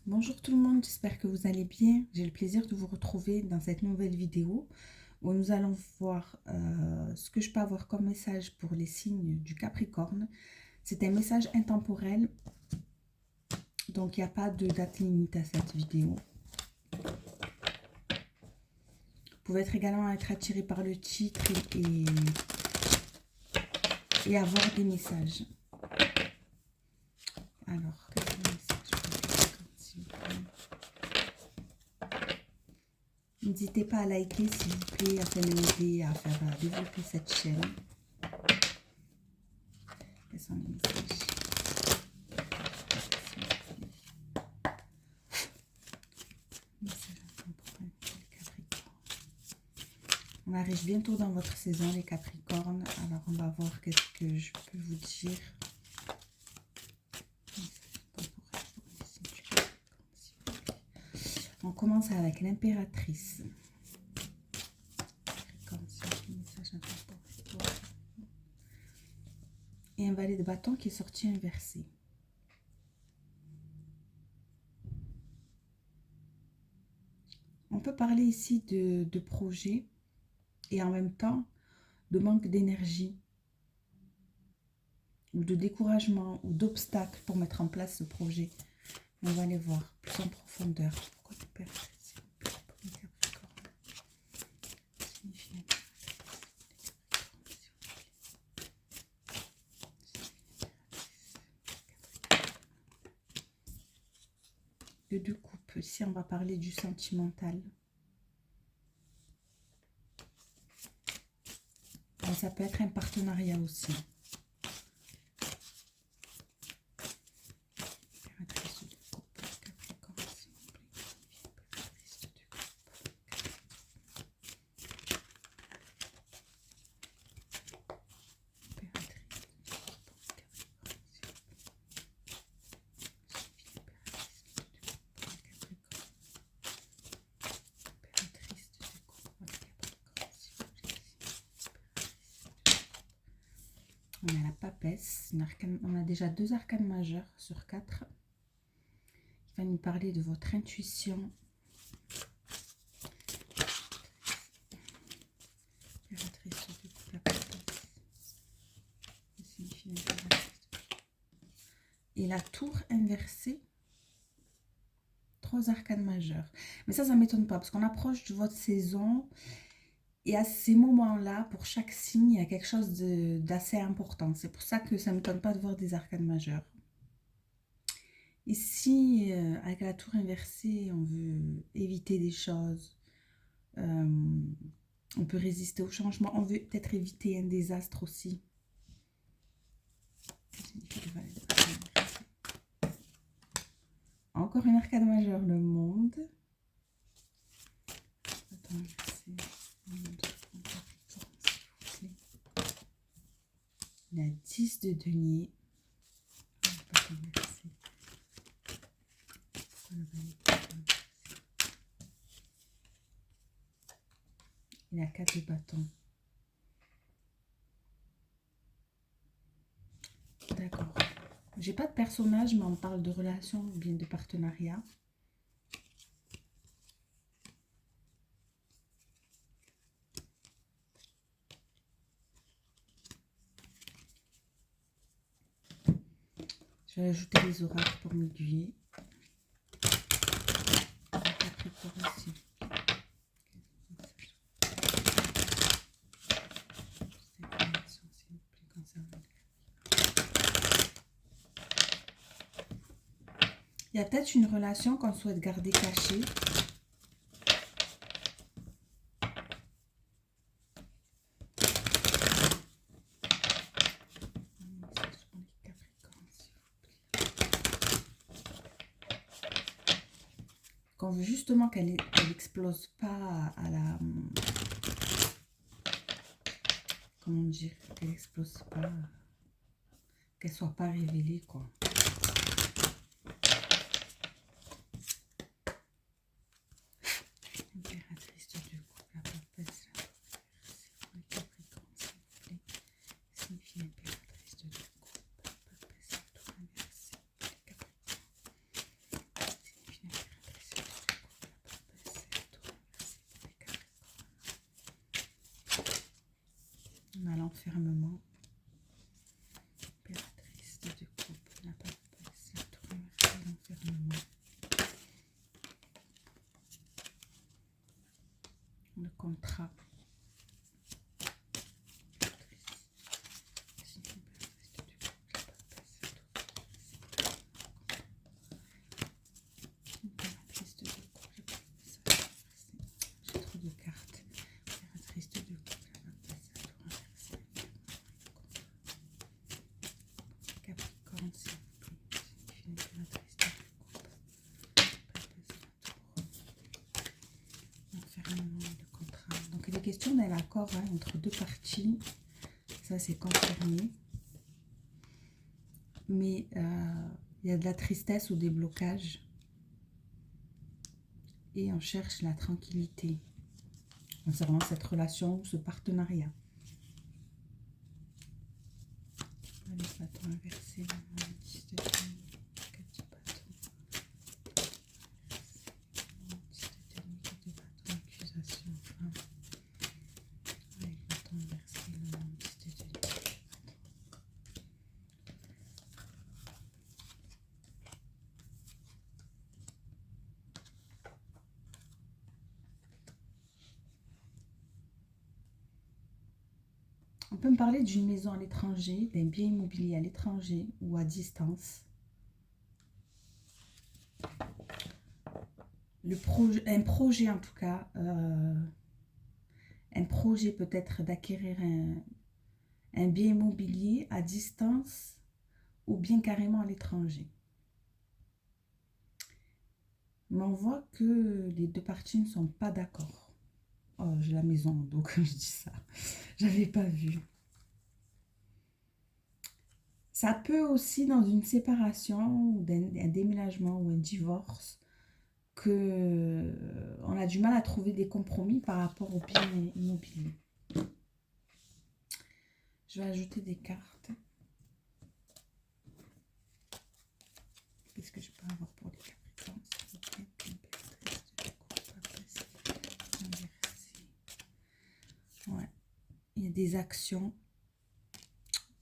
Bonjour tout le monde, j'espère que vous allez bien. J'ai le plaisir de vous retrouver dans cette nouvelle vidéo où nous allons voir ce que je peux avoir comme message pour les signes du Capricorne. C'est un message intemporel, donc il n'y a pas de date limite à cette vidéo. Vous pouvez également être attiré par le titre et avoir des messages. Alors, quel est le message pour le Capricorne, s'il vous plaît? N'hésitez pas à liker s'il vous plaît afin de m'aider à faire développer cette chaîne. Quels sont les messages? On arrive bientôt dans votre saison les Capricornes. Alors on va voir qu'est-ce que je peux vous dire. On commence avec l'impératrice. Et un valet de bâton qui est sorti inversé. On peut parler ici de projet et en même temps de manque d'énergie ou de découragement ou d'obstacles pour mettre en place ce projet. On va aller voir plus en profondeur. Pourquoi l'impératrice? Le deux coupes. Ici, on va parler du sentimental. Et ça peut être un partenariat aussi. On a la papesse, on a déjà 2 arcanes majeures sur 4. Il va nous parler de votre intuition. Et la tour inversée, 3 arcanes majeures. Mais ça ne m'étonne pas parce qu'on approche de votre saison. Et à ces moments-là, pour chaque signe, il y a quelque chose d'assez important. C'est pour ça que ça ne m'étonne pas de voir des arcanes majeures. Ici, avec la tour inversée, on veut éviter des choses. On peut résister au changement. On veut peut-être éviter un désastre aussi. Encore une arcane majeure, le monde. La 10 de denier. Et la 4 de bâton. D'accord. J'ai pas de personnage, mais on parle de relation ou bien de partenariat. Je vais ajouter les oracles pour m'aiguiller. Il y a peut-être une relation qu'on souhaite garder cachée. Qu'on veut justement qu'elle n'explose pas à la... Comment dire? Qu'elle n'explose pas. Qu'elle ne soit pas révélée, quoi. Impératrice de Dieu, la papesse, la Capricorne, s'il vous plaît. Signifie l'impératrice de Dieu, la papesse, la tour inversée, les Capricornes. Signifie l'enfermement. Impératrice de coupe, la papesse, la tour inversée, l'enfermement. Le contrat. Donc il est question d'un accord entre deux parties, ça c'est confirmé, mais il y a de la tristesse ou des blocages et on cherche la tranquillité concernant cette relation ou ce partenariat. Allez, bâton inversé, on peut me parler d'une maison à l'étranger, d'un bien immobilier à l'étranger ou à distance. Un projet en tout cas, un projet peut-être d'acquérir un bien immobilier à distance ou bien carrément à l'étranger. Mais on voit que les deux parties ne sont pas d'accord. Oh, j'ai la maison, donc je dis ça. J'avais pas vu. Ça peut aussi, dans une séparation, ou un déménagement ou un divorce, que on a du mal à trouver des compromis par rapport au bien immobilier. Je vais ajouter des cartes. Qu'est-ce que je peux avoir pour les Capricornes? Ouais. Il y a des actions,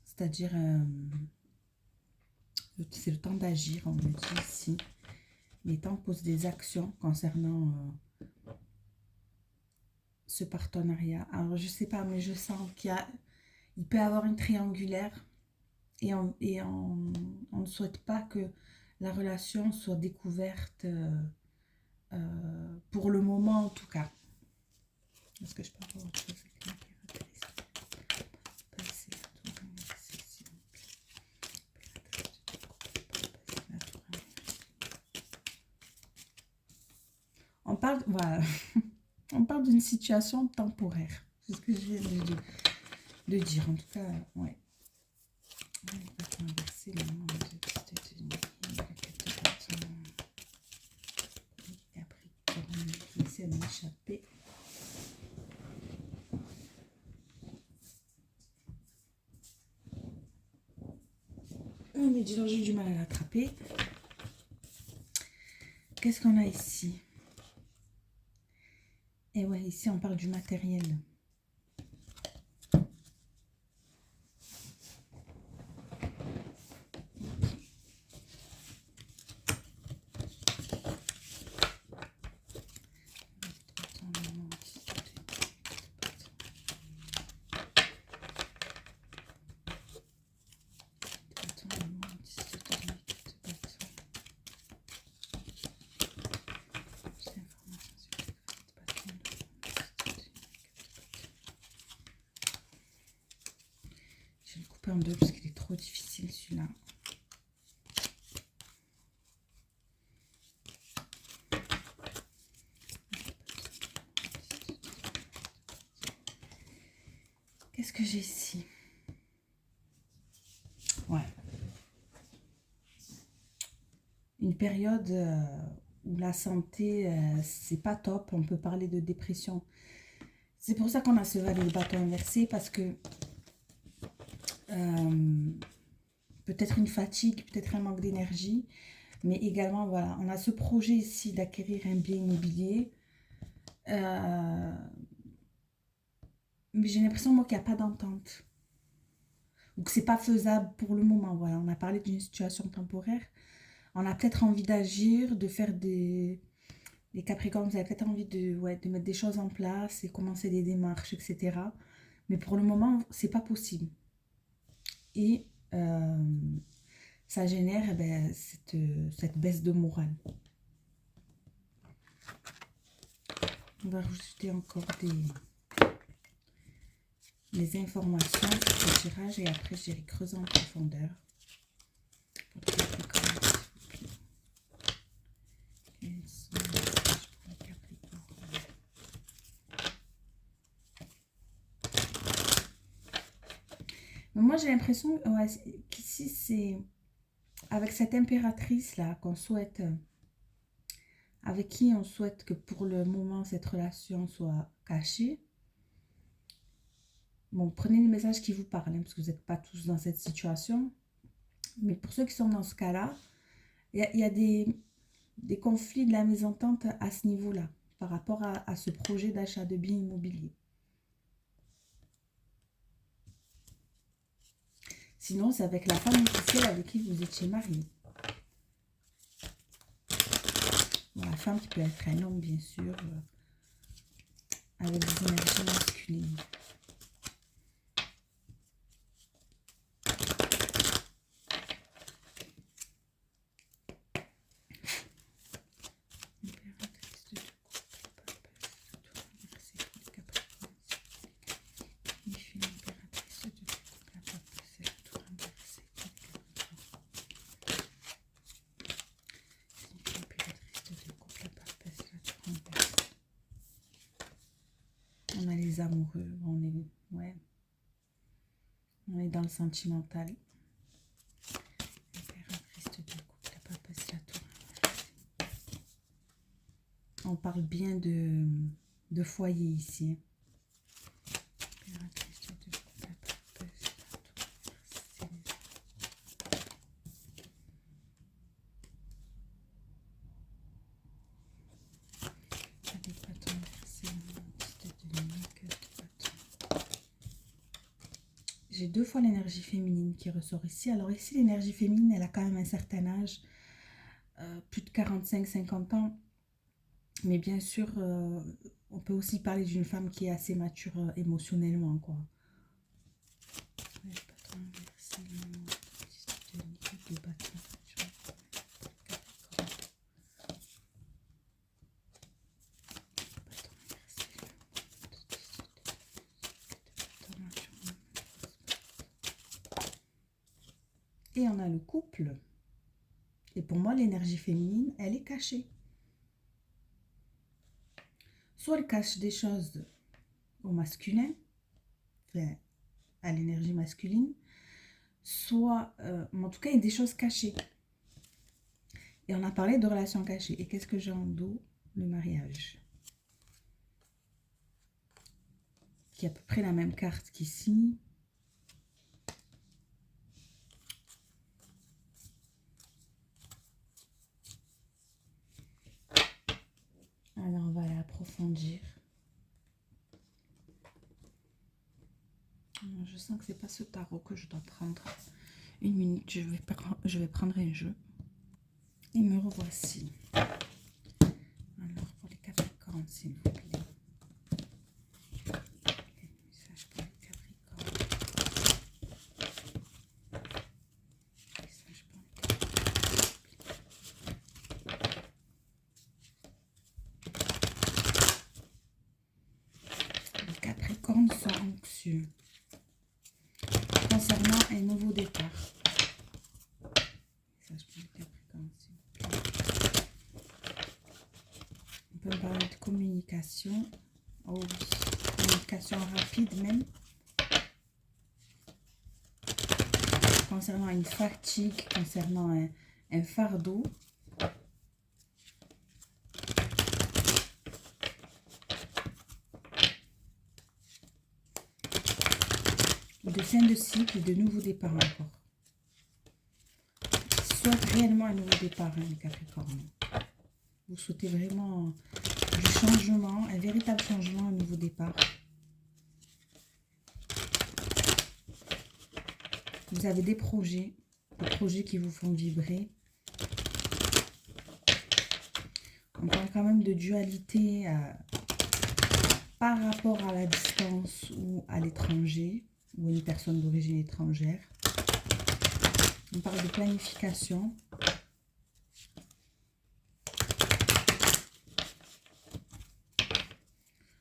c'est-à-dire c'est le temps d'agir, on me dit ici. Les temps posent des actions concernant ce partenariat. Alors je sais pas, mais je sens il peut y avoir une triangulaire et on ne souhaite pas que la relation soit découverte pour le moment en tout cas. Est-ce que je peux avoir autre chose avec l'impératrice? On parle, voilà, on parle d'une situation temporaire. C'est ce que je viens de dire. En tout cas, ouais. Essayer de m'échapper. Oh, mais dis donc, j'ai du mal à l'attraper. Qu'est-ce qu'on a ici? Et ouais, ici, on parle du matériel. En deux parce qu'il est trop difficile celui-là. Qu'est-ce que j'ai ici? Ouais. Une période où la santé, c'est pas top. On peut parler de dépression. C'est pour ça qu'on a ce valet de bâton inversé parce que peut-être une fatigue, peut-être un manque d'énergie, mais également, voilà, on a ce projet ici d'acquérir un bien immobilier. Mais j'ai l'impression, moi, qu'il n'y a pas d'entente. ou que c'est pas faisable pour le moment. Voilà, on a parlé d'une situation temporaire. On a peut-être envie d'agir, de faire des... Les Capricornes, vous avez peut-être envie de, ouais, de mettre des choses en place et commencer des démarches, etc. Mais pour le moment, c'est pas possible. Et ça génère cette baisse de morale. On va rajouter encore des informations sur ce tirage et après j'irai creuser en profondeur. Mais moi j'ai l'impression ouais, qu'ici c'est avec cette impératrice là qu'on souhaite, avec qui on souhaite que pour le moment cette relation soit cachée. Bon, prenez les messages qui vous parlent, hein, parce que vous n'êtes pas tous dans cette situation. Mais pour ceux qui sont dans ce cas-là, il y a des conflits, de la mésentente à ce niveau-là, par rapport à ce projet d'achat de biens immobiliers. Sinon, c'est avec la femme officielle avec qui vous étiez marié. Bon, la femme qui peut être un homme, bien sûr, avec des énergies masculines. On a les amoureux, on est dans le sentimental. On parle bien de foyer ici. J'ai 2 fois l'énergie féminine qui ressort ici. Alors ici, l'énergie féminine, elle a quand même un certain âge, plus de 45-50 ans. Mais bien sûr, on peut aussi parler d'une femme qui est assez mature émotionnellement, quoi. Et on a le couple. Et pour moi, l'énergie féminine, elle est cachée. Soit elle cache des choses au masculin, enfin, à l'énergie masculine, soit, en tout cas, il y a des choses cachées. Et on a parlé de relations cachées. Et qu'est-ce que j'ai en dos? Le mariage. Qui est à peu près la même carte qu'ici. Alors, on va aller approfondir. Je sens que c'est pas ce tarot que je dois prendre. Une minute, je vais prendre un jeu. Et me revoici. Alors, pour les Capricornes, s'il vous plaît. Les messages pour les Capricornes. Messages pour les Capricornes. Les Capricornes sont anxieux concernant un nouveau départ. Message pour les Capricornes, s'il vous plaît. On peut me parler de communication. Oh oui, communication rapide même. Concernant une fatigue, concernant un fardeau. De fin de cycle et de nouveau départ encore. Soit réellement un nouveau départ, hein, les Capricornes. Vous souhaitez vraiment du changement, un véritable changement, un nouveau départ. Vous avez des projets qui vous font vibrer. On parle quand même de dualité par rapport à la distance ou à l'étranger, ou une personne d'origine étrangère. On parle de planification.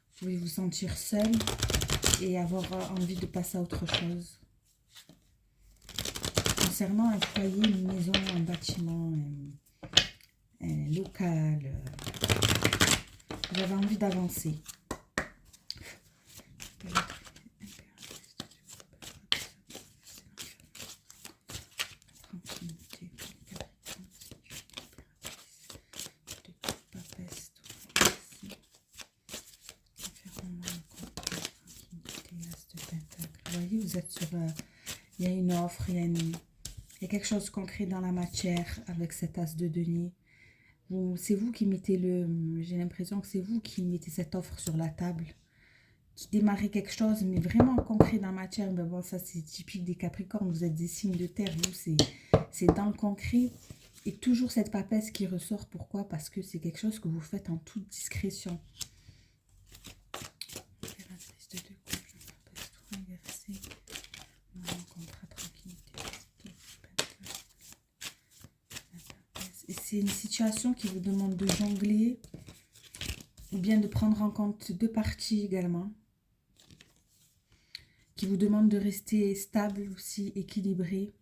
Vous pouvez vous sentir seul et avoir envie de passer à autre chose. Concernant un foyer, une maison, un bâtiment, un local, vous avez envie d'avancer. Vous voyez, vous êtes sur... il y a une offre, il y a quelque chose de concret dans la matière avec cet as de denier. C'est vous qui mettez j'ai l'impression que c'est vous qui mettez cette offre sur la table, qui démarrez quelque chose, mais vraiment concret dans la matière. Ben bon, ça c'est typique des Capricornes, vous êtes des signes de terre, vous c'est dans le concret. Et toujours cette papesse qui ressort, pourquoi? Parce que c'est quelque chose que vous faites en toute discrétion. C'est une situation qui vous demande de jongler ou bien de prendre en compte deux parties également, qui vous demande de rester stable aussi, équilibré.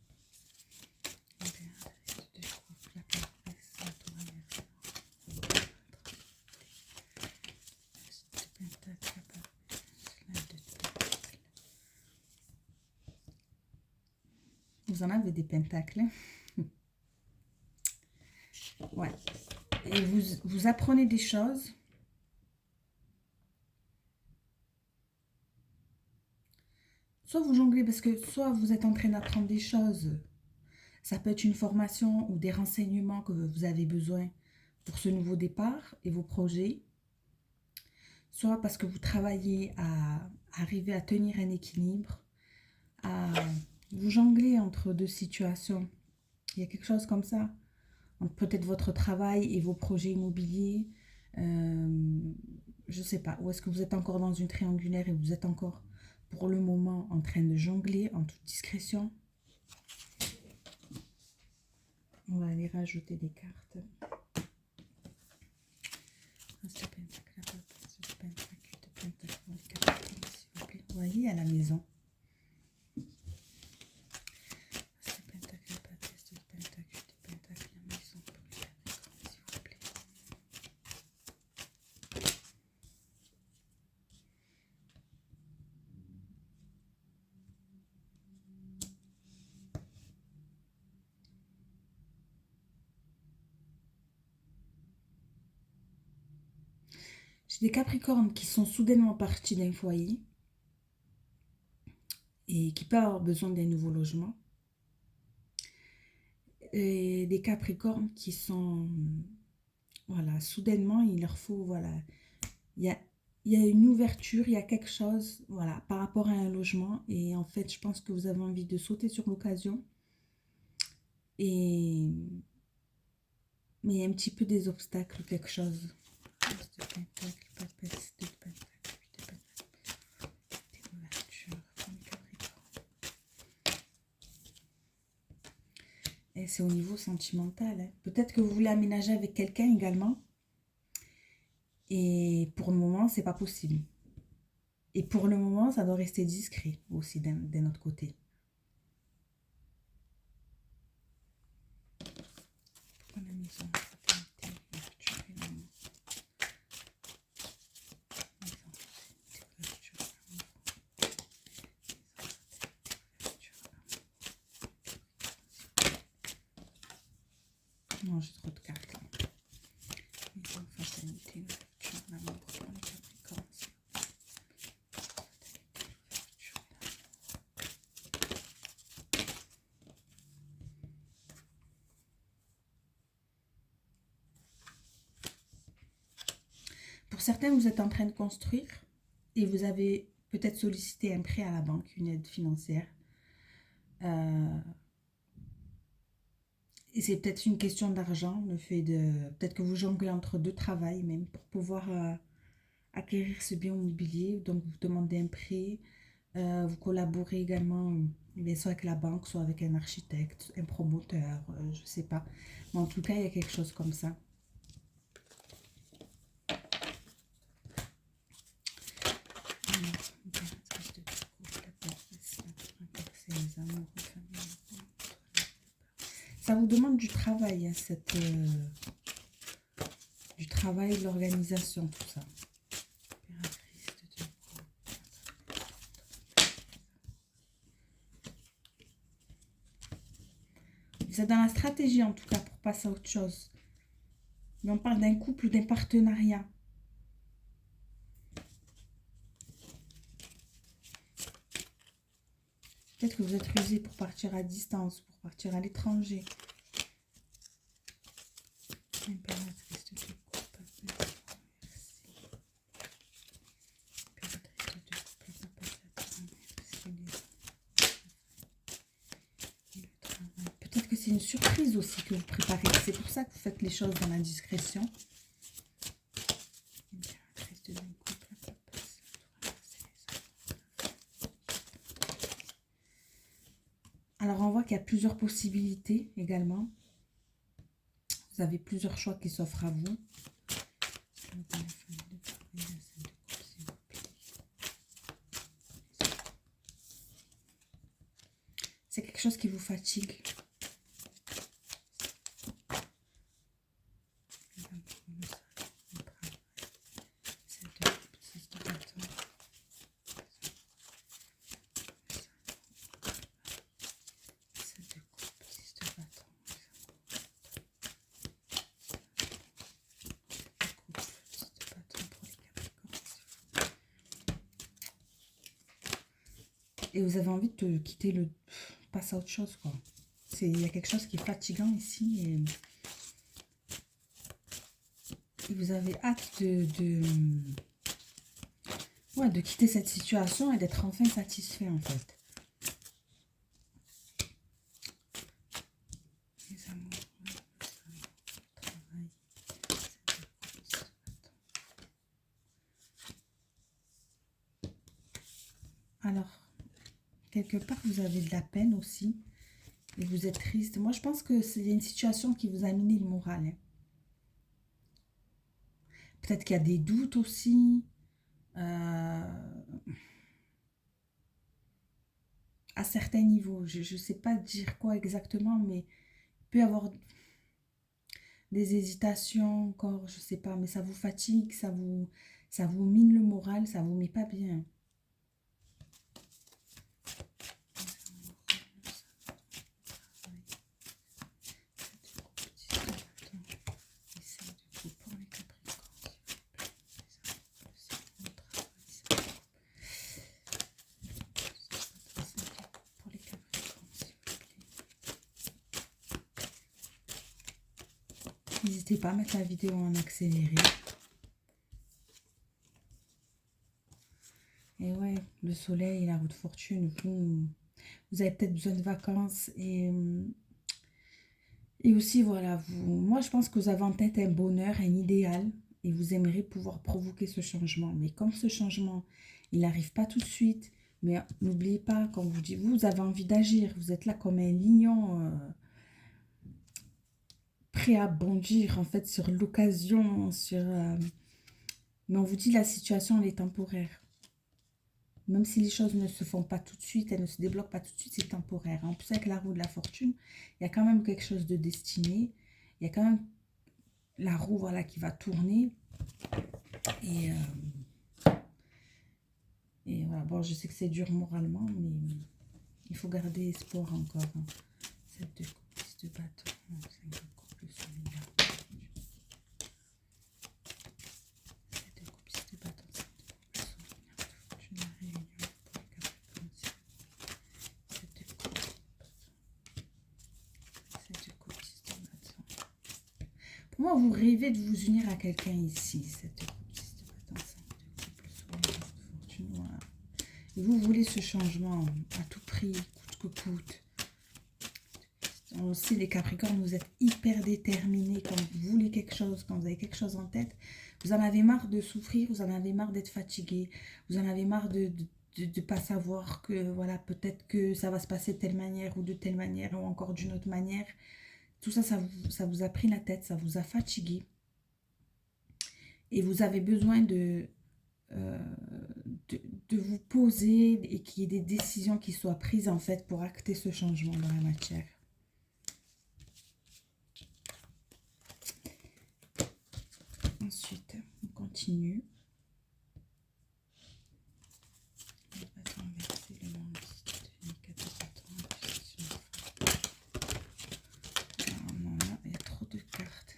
Vous en avez des pentacles. Ouais. Et vous apprenez des choses. Soit vous jonglez parce que soit vous êtes en train d'apprendre des choses. Ça peut être une formation ou des renseignements que vous avez besoin pour ce nouveau départ et vos projets. Soit parce que vous travaillez à arriver à tenir un équilibre, à vous jongler entre deux situations. Il y a quelque chose comme ça. Peut-être votre travail et vos projets immobiliers. Je ne sais pas. Ou est-ce que vous êtes encore dans une triangulaire et vous êtes encore pour le moment en train de jongler en toute discrétion? On va aller rajouter des cartes. Vous voyez, à la maison. J'ai des Capricornes qui sont soudainement partis d'un foyer et qui peuvent avoir besoin d'un nouveau logement. Et des Capricornes qui sont, voilà, soudainement, il leur faut, voilà, il y a une ouverture, il y a quelque chose, voilà, par rapport à un logement. Et en fait, je pense que vous avez envie de sauter sur l'occasion. Mais il y a un petit peu des obstacles, quelque chose. Et c'est au niveau sentimental. Hein. Peut-être que vous voulez aménager avec quelqu'un également. Et pour le moment, c'est pas possible. Et pour le moment, ça doit rester discret aussi d'un autre côté. Pourquoi la maison? Non, j'ai trop de cartes là. Maison, fatalité, ouverture, l'amour pour les Capricornes. Pour certains, vous êtes en train de construire et vous avez peut-être sollicité un prêt à la banque, une aide financière. Euh, et c'est peut-être une question d'argent, le fait de... Peut-être que vous jonglez entre deux travails même pour pouvoir acquérir ce bien immobilier. Donc, vous demandez un prêt. Vous collaborez également, bien soit avec la banque, soit avec un architecte, un promoteur, je ne sais pas. Mais en tout cas, il y a quelque chose comme ça. Ça vous demande du travail, hein, du travail, de l'organisation, tout ça. C'est dans la stratégie en tout cas pour passer à autre chose. Mais on parle d'un couple ou d'un partenariat. Peut-être que vous êtes rusé pour partir à distance, pour partir à l'étranger. Peut-être que c'est une surprise aussi que vous préparez. C'est pour ça que vous faites les choses dans la discrétion. Alors, on voit qu'il y a plusieurs possibilités également. Vous avez plusieurs choix qui s'offrent à vous. C'est quelque chose qui vous fatigue. Et vous avez envie de quitter le... passer à autre chose, quoi. Il y a quelque chose qui est fatigant ici. Et vous avez hâte ouais, de quitter cette situation et d'être enfin satisfait, en fait. Les amours, le travail, alors, quelque part, vous avez de la peine aussi. Et vous êtes triste. Moi, je pense que c'est une situation qui vous a miné le moral. Hein. Peut-être qu'il y a des doutes aussi. À certains niveaux. Je ne sais pas dire quoi exactement, mais il peut y avoir des hésitations encore, je ne sais pas. Mais ça vous fatigue, ça vous mine le moral, ça vous met pas bien. N'hésitez pas à mettre la vidéo en accéléré. Et ouais, le soleil, la roue de fortune, vous avez peut-être besoin de vacances. Et aussi, voilà, moi je pense que vous avez en tête un bonheur, un idéal. Et vous aimeriez pouvoir provoquer ce changement. Mais comme ce changement, il n'arrive pas tout de suite. Mais n'oubliez pas, comme vous dites, vous avez envie d'agir. Vous êtes là comme un lion prêt à bondir en fait sur l'occasion. Mais on vous dit la situation, elle est temporaire. Même si les choses ne se font pas tout de suite, elles ne se débloquent pas tout de suite, c'est temporaire. En plus, avec la roue de la fortune, il y a quand même quelque chose de destiné. Il y a quand même la roue, voilà, qui va tourner. Et voilà, bon, je sais que c'est dur moralement, mais il faut garder espoir encore. Hein. 7 de coupe, 10 de bâton, 5 de coupe, le soleil, la roue. 7 de coupe, 10 de bâton, 5 de coupe, le soleil, la fortune, la réunion, pour les capricornes. 7 de coupe, 7 de coupe, 10 de bâton. Pour moi, vous rêvez de vous unir à quelqu'un ici. 7 de coupe, 10 de bâton, 5 de coupe, le soleil, la fortune, voilà. Et vous voulez ce changement à tout prix, coûte que coûte. On sait, les Capricornes, vous êtes hyper déterminés quand vous voulez quelque chose, quand vous avez quelque chose en tête. Vous en avez marre de souffrir, vous en avez marre d'être fatigué, vous en avez marre de ne pas savoir que, voilà, peut-être que ça va se passer de telle manière ou de telle manière ou encore d'une autre manière. Tout ça, ça vous a pris la tête, ça vous a fatigué. Et vous avez besoin euh, de vous poser et qu'il y ait des décisions qui soient prises en fait pour acter ce changement dans la matière. Ensuite, on continue. Il y a trop de cartes.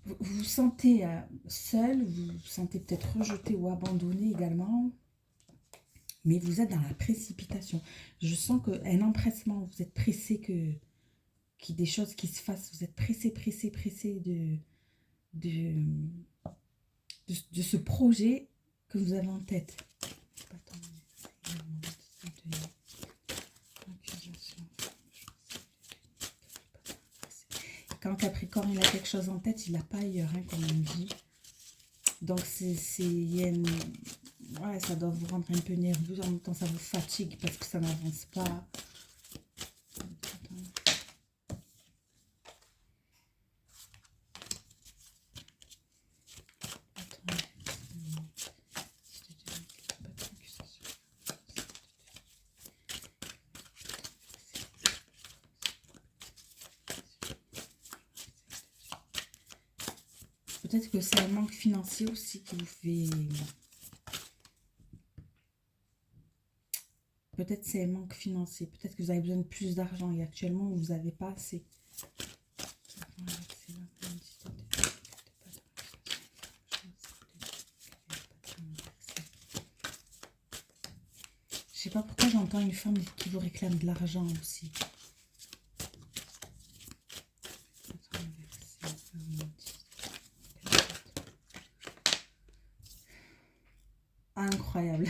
Vous vous sentez seul, vous vous sentez peut-être rejeté ou abandonné également, mais vous êtes dans la précipitation. Je sens qu'un empressement, vous êtes pressé qu'il y ait des choses qui se fassent, vous êtes pressé de ce projet que vous avez en tête. Quand Capricorne il a quelque chose en tête, il n'a pas ailleurs, hein, comme on dit. Donc, ouais, ça doit vous rendre un peu nerveux. En même temps, ça vous fatigue parce que ça n'avance pas. Peut-être que c'est un manque financier aussi qui vous fait... Peut-être c'est un manque financier. Peut-être que vous avez besoin de plus d'argent et actuellement, vous n'avez pas assez. Je sais pas pourquoi j'entends une femme qui vous réclame de l'argent aussi. Incroyable.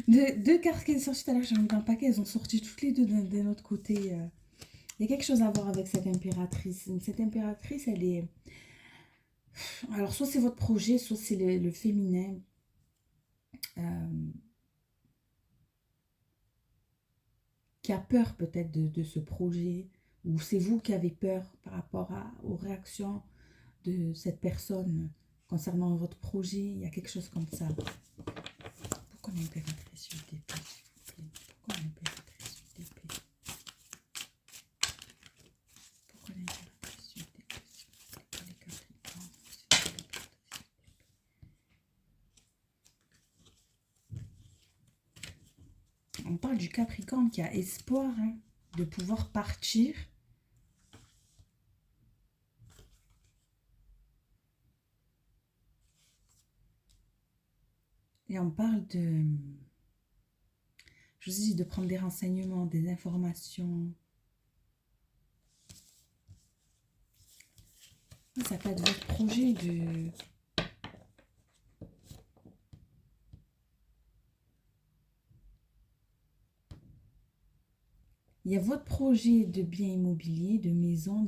Deux cartes qui sont sorties tout à l'heure, j'ai mis dans le paquet, elles ont sorti toutes les deux d'un autre côté. Il y a quelque chose à voir avec cette impératrice. Cette impératrice, elle est... Alors, soit c'est votre projet, soit c'est le féminin. Qui a peur peut-être de ce projet, ou c'est vous qui avez peur par rapport aux réactions de cette personne concernant votre projet. Il y a quelque chose comme ça. Pourquoi l'impératrice sur d'épée, s'il vous plaît? Pourquoi l'impératrice sur d'épée? Pourquoi l'impératrice sur d'épée, s'il vous plaît? Pour les Capricornes, c'est l'impératrice sur d'épée. On parle du Capricorne qui a espoir, hein, de pouvoir partir. Et on parle de... Je vous dis de prendre des renseignements, des informations. Ça peut être votre projet de... Il y a votre projet de bien immobilier, de maison,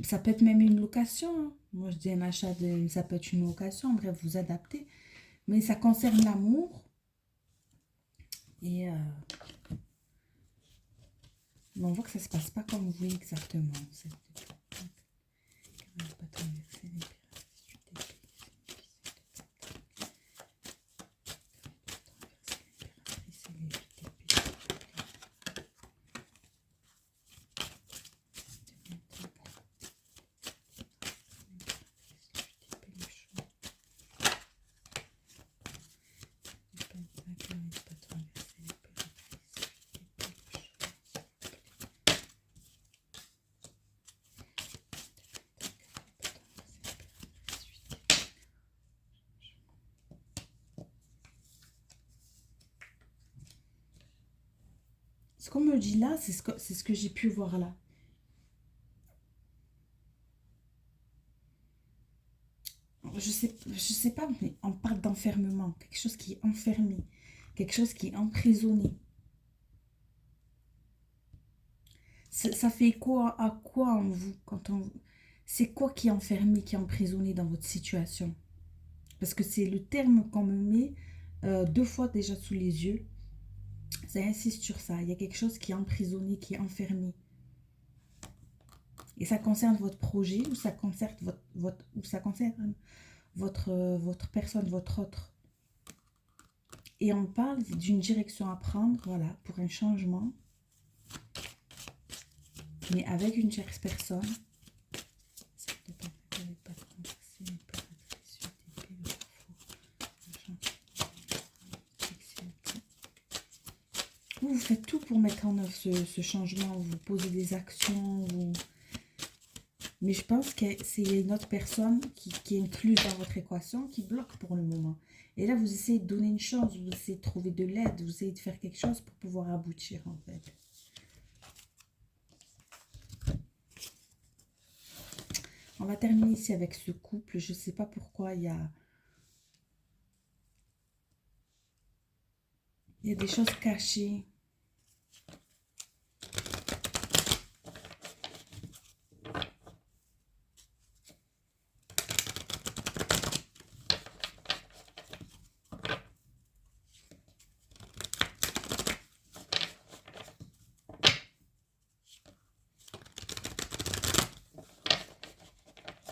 ça peut être même une location. Hein. Moi, je dis un achat, ça peut être une location. Bref, vous adaptez. Mais ça concerne l'amour. Et on voit que ça ne se passe pas comme vous voulez exactement. Ce qu'on me dit là, c'est ce que j'ai pu voir là. Je sais pas, mais on parle d'enfermement. Quelque chose qui est enfermé. Quelque chose qui est emprisonné. Ça fait écho à quoi en vous quand on... C'est quoi qui est enfermé, qui est emprisonné dans votre situation? Parce que c'est le terme qu'on me met deux fois déjà sous les yeux. Ça insiste sur ça. Il y a quelque chose qui est emprisonné, qui est enfermé. Et ça concerne votre projet ou ça concerne votre personne, votre autre. Et on parle d'une direction à prendre, voilà, pour un changement. Mais avec une tierce personne. Vous faites tout pour mettre en œuvre ce changement. Vous posez des actions. Mais je pense que c'est une autre personne qui est incluse dans votre équation qui bloque pour le moment. Et là, vous essayez de donner une chance. Vous essayez de trouver de l'aide. Vous essayez de faire quelque chose pour pouvoir aboutir, en fait. On va terminer ici avec ce couple. Je ne sais pas pourquoi il y a des choses cachées.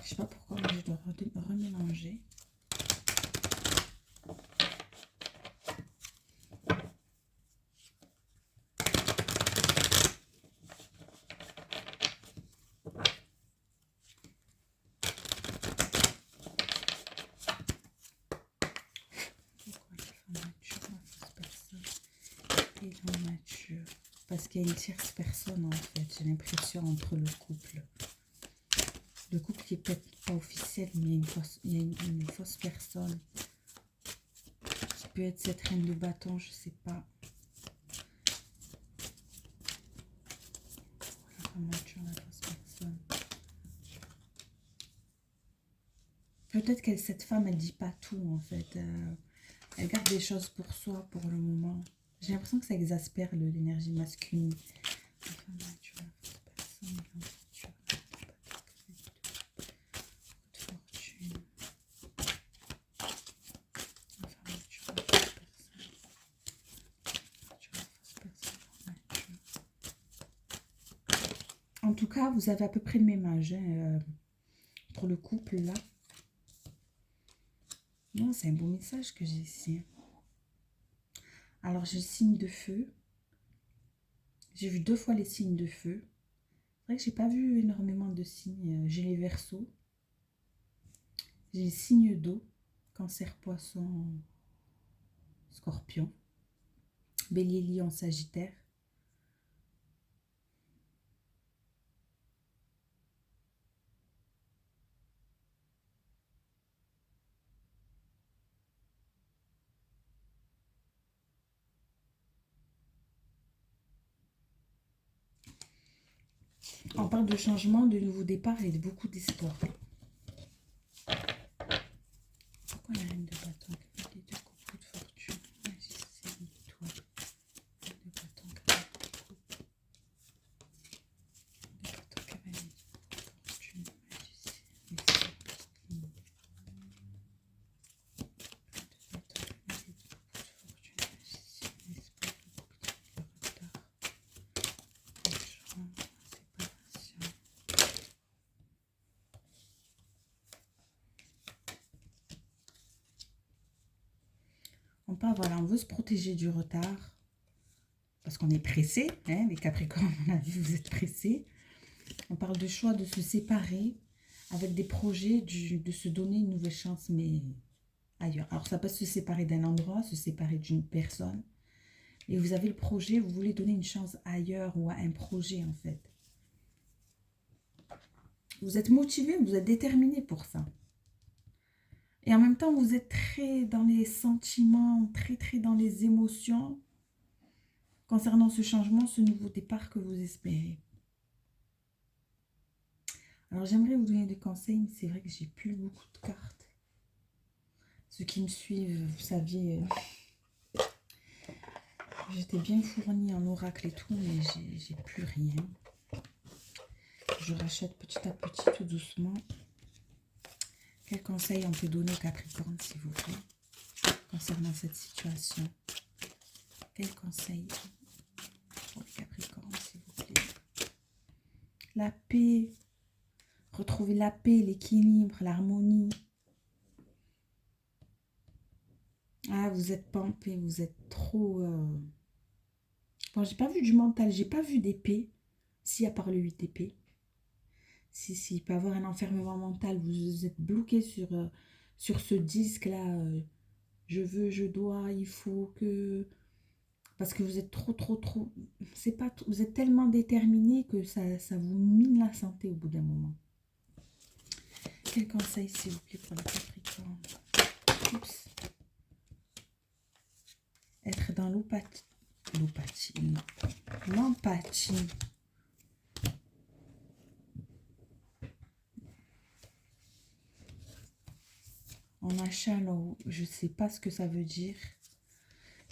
Je sais pas pourquoi, mais je dois remélanger. Mature. Parce qu'il y a une tierce personne en fait, j'ai l'impression, entre le couple. Le couple qui est peut-être pas officiel, mais il y a une fausse personne. Qui peut être cette reine de bâton, je sais pas. Voilà, mature la fausse personne. Peut-être que cette femme, elle dit pas tout en fait. Elle garde des choses pour soi pour le moment. J'ai l'impression que ça exaspère l'énergie masculine. En tout cas, vous avez à peu près le même âge hein, pour le couple là. Non, c'est un beau message que j'ai ici. Alors, j'ai le signe de feu. J'ai vu 2 fois les signes de feu. C'est vrai que j'ai pas vu énormément de signes. J'ai les Verseaux. J'ai les signes d'eau. Cancer, Poisson, Scorpion. Bélier, Lion, Sagittaire. On parle de changement, de nouveau départ et de beaucoup d'espoir. Pourquoi la reine de bâton, cavalier de coupe, de fortune, magicien, étoile, reine de bâton, cavalier de coupe, de bâton, cavalier de fortune, magicien, espoir, ligne. Reine de bâton, cavalier de coupe, de fortune, magicien, espoir, le retard, le changement, séparation. On parle, voilà, on veut se protéger du retard parce qu'on est pressé, hein, les Capricornes, on a vu, vous êtes pressés. On parle de choix de se séparer avec des projets de se donner une nouvelle chance, mais ailleurs. Alors, ça peut se séparer d'un endroit, se séparer d'une personne. Et vous avez le projet, vous voulez donner une chance ailleurs ou à un projet, en fait. Vous êtes motivé, vous êtes déterminé pour ça. Et en même temps, vous êtes très dans les sentiments, très dans les émotions. concernant ce changement, ce nouveau départ que vous espérez. Alors, j'aimerais vous donner des conseils, mais c'est vrai que j'ai plus beaucoup de cartes. Ceux qui me suivent, vous saviez, j'étais bien fournie en oracle et tout, mais j'ai plus rien. Je rachète petit à petit, tout doucement. Quels conseils on peut donner au Capricorne, s'il vous plaît, concernant cette situation? Quels conseils pour les Capricornes, s'il vous plaît? La paix. Retrouver la paix, l'équilibre, l'harmonie. Ah, vous êtes pas en paix, vous êtes trop... Bon, j'ai pas vu du mental, j'ai pas vu d'épée. Si, à part le 8 d'épée. Si, il peut y avoir un enfermement mental. Vous êtes bloqué sur ce disque-là. Je veux, je dois, il faut que... Parce que vous êtes trop... C'est pas... Vous êtes tellement déterminé que ça vous mine la santé au bout d'un moment. Quel conseil, s'il vous plaît, pour les Capricornes? Oups. Être dans l'empathie. L'empathie. En achat, alors, je ne sais pas ce que ça veut dire.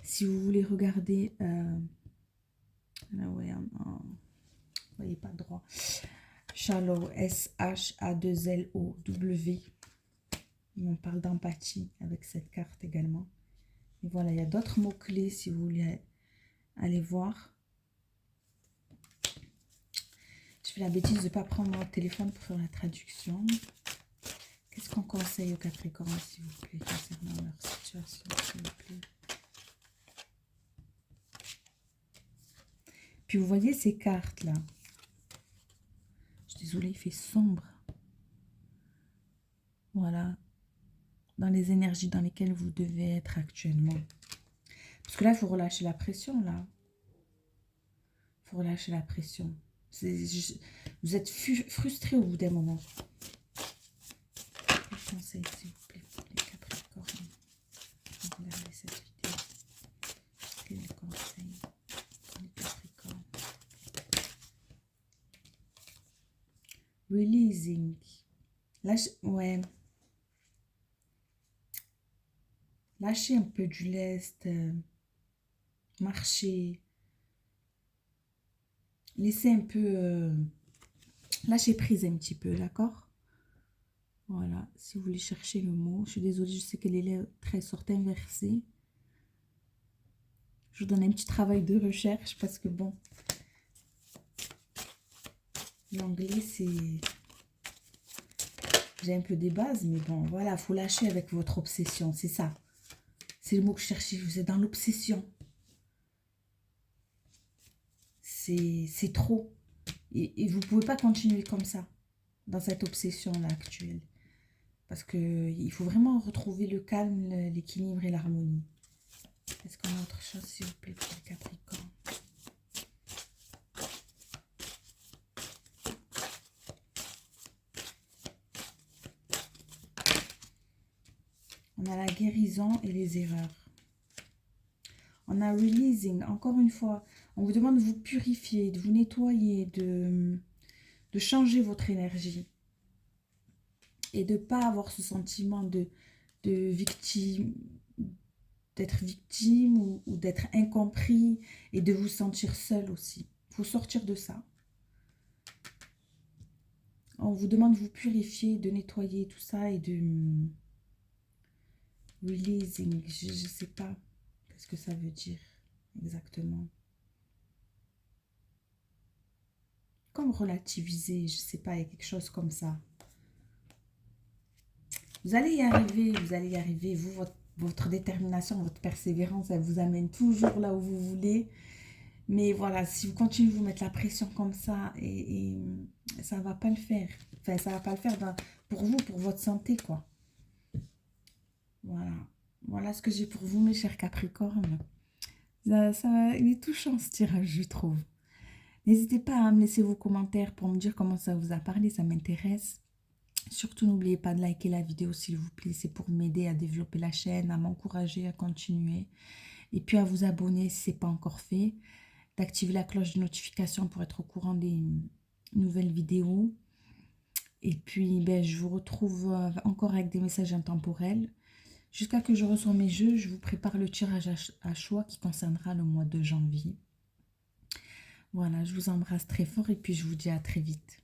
Si vous voulez regarder... là, ouais, vous voyez pas droit. Shallow, S-H-A-2-L-O-W. On parle d'empathie avec cette carte également. Et voilà, il y a d'autres mots-clés si vous voulez aller voir. Je fais la bêtise de ne pas prendre mon téléphone pour faire la traduction. Qu'est-ce qu'on conseille aux Capricornes, s'il vous plaît, concernant leur situation, s'il vous plaît? Puis vous voyez ces cartes-là. Je suis désolée, il fait sombre. Voilà. Dans les énergies dans lesquelles vous devez être actuellement. Parce que là, il faut relâcher la pression, là. Il faut relâcher la pression. Vous êtes frustré au bout d'un moment. Quel conseil, s'il vous plaît, pour les Capricornes? Regardez cette vidéo. Quel conseil pour les Capricornes? Releasing. Ouais. Lâchez un peu du lest. Marchez. Laissez un peu... lâchez prise un petit peu, d'accord? Voilà, si vous voulez chercher le mot. Je suis désolée, je sais que les lettres sortent inversées. Je vous donne un petit travail de recherche parce que bon, l'anglais c'est... J'ai un peu des bases, mais bon, voilà, il faut lâcher avec votre obsession, c'est ça. C'est le mot que je cherchais, vous êtes dans l'obsession. C'est trop. Et vous ne pouvez pas continuer comme ça, dans cette obsession-là actuelle. Parce qu'il faut vraiment retrouver le calme, l'équilibre et l'harmonie. Est-ce qu'on a autre chose, s'il vous plaît, pour le Capricorne? On a la guérison et les erreurs. On a releasing, encore une fois. On vous demande de vous purifier, de vous nettoyer, de changer votre énergie. Et de ne pas avoir ce sentiment de victime, d'être victime ou d'être incompris et de vous sentir seul aussi. Il faut sortir de ça. On vous demande de vous purifier, de nettoyer tout ça et de... Releasing, je ne sais pas ce que ça veut dire exactement. Comme relativiser, je ne sais pas, il y a quelque chose comme ça. Vous allez y arriver, vous allez y arriver. Vous, votre détermination, votre persévérance, elle vous amène toujours là où vous voulez. Mais voilà, si vous continuez de vous mettre la pression comme ça, et ça ne va pas le faire. Enfin, ça ne va pas le faire pour vous, pour votre santé, quoi. Voilà. Voilà ce que j'ai pour vous, mes chers Capricornes. Il est touchant, ce tirage, je trouve. N'hésitez pas à me laisser vos commentaires pour me dire comment ça vous a parlé, ça m'intéresse. Surtout, n'oubliez pas de liker la vidéo, s'il vous plaît. C'est pour m'aider à développer la chaîne, à m'encourager à continuer. Et puis, à vous abonner si ce n'est pas encore fait. d'activer la cloche de notification pour être au courant des nouvelles vidéos. Et puis, ben, je vous retrouve encore avec des messages intemporels. Jusqu'à que je reçois mes jeux, je vous prépare le tirage à choix qui concernera le mois de janvier. Voilà, je vous embrasse très fort et puis je vous dis à très vite.